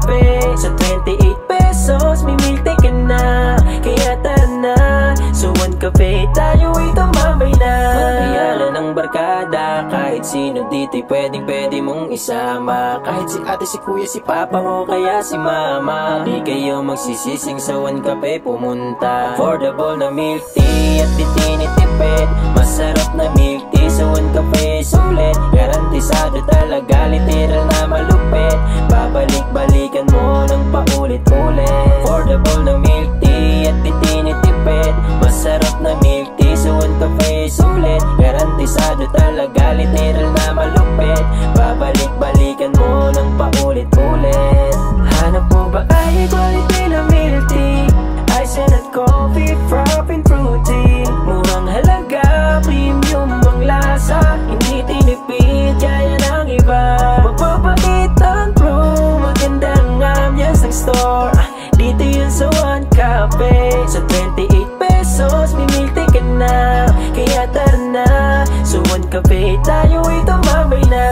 kape. Sa 28 pesos, may milk tea ka na. Kaya tara na, sa One Cafe tayo ay tumambay na. Magkayala ng barkada, kahit sino dito'y pwede mong isama. Kahit si ate, si kuya, si papa o kaya si mama, di kayo magsisising sa One Cafe pumunta. Affordable na milk tea at di tinitipid. Masarap na milk tea sa One Cafe, sulit. Garantisado talaga, literal na malupit. Babalik-balikan mo ng paulit-ulit. Affordable na milk tea at di tinitipid. Masarap na milk tea sa One Cafe, sulit. Garantisado talaga, literal na malupit. Babalik-balikan mo ng paulit-ulit. Hanap mo ba ay quality na milk tea? Ice and coffee, frothing fruity. Murang halaga, premium ang lasa. Hindi tinipid, kaya ng iba. Mapapait ang crew, magandang ambiance ng store. Dito yun sa One Cafe. Sa 28 pesos, may milk tea ka na. Kaya tara na, sa One Cafe tayo ay tumambay na.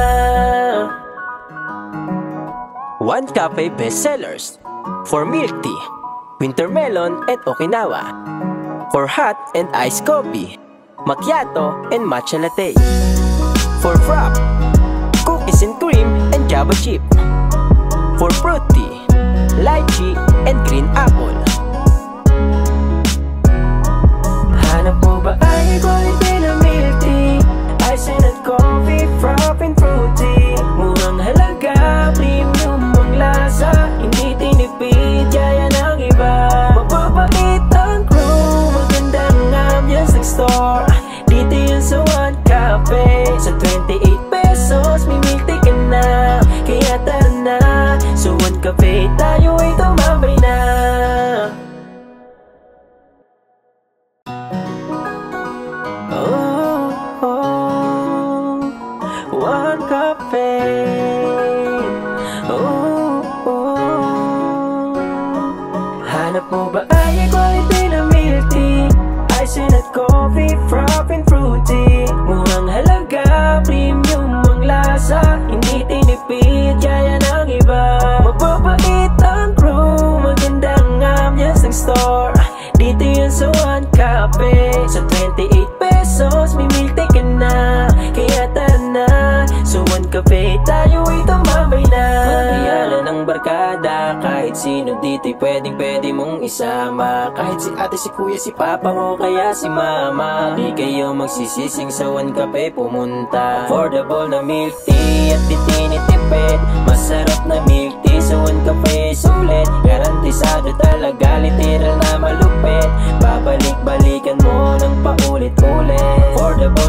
One Cafe bestsellers for milk tea, winter melon and Okinawa. For hot and iced coffee, macchiato and matcha latte. For frap, cookies and cream and java chip. For fruit tea, lychee and green apple. Hanap mo ba ay quality na milk tea? Ice and coffee, frothing fruity. Murang halaga, premium ang lasa. Hindi tinipid, kaya ng iba. Mapapait ang crew, magandang ambiance ng store. Dito yun sa One Cafe. Sa 28 pesos, may milk tea ka na. Kaya tara na, sa One Cafe tayo ay tumambay na. One Cafe. Hanap mo ba ay quality na milk tea? Ice and coffee, frothing fruity. Murang halaga, premium ang lasa. Hindi tinipid, kaya ng iba. Mapapait ang crew, magandang ambiance ng store. Dito yun sa One Cafe. Sa 28 pesos, may milk tea ka na. Kaya tara na, sa One Cafe tayo ay tumambay na. Magkayala ng barkada, kahit sino dito'y pwede mong isama. Kahit si ate, si kuya, si papa o kaya si mama, di kayo magsisising sa One Cafe pumunta. Affordable na milk tea at di tinitipid. Masarap na milk tea sa One Cafe, sulit. Garantisado talaga, literal na malupit. Babalik-balikan mo ng paulit-ulit. Affordable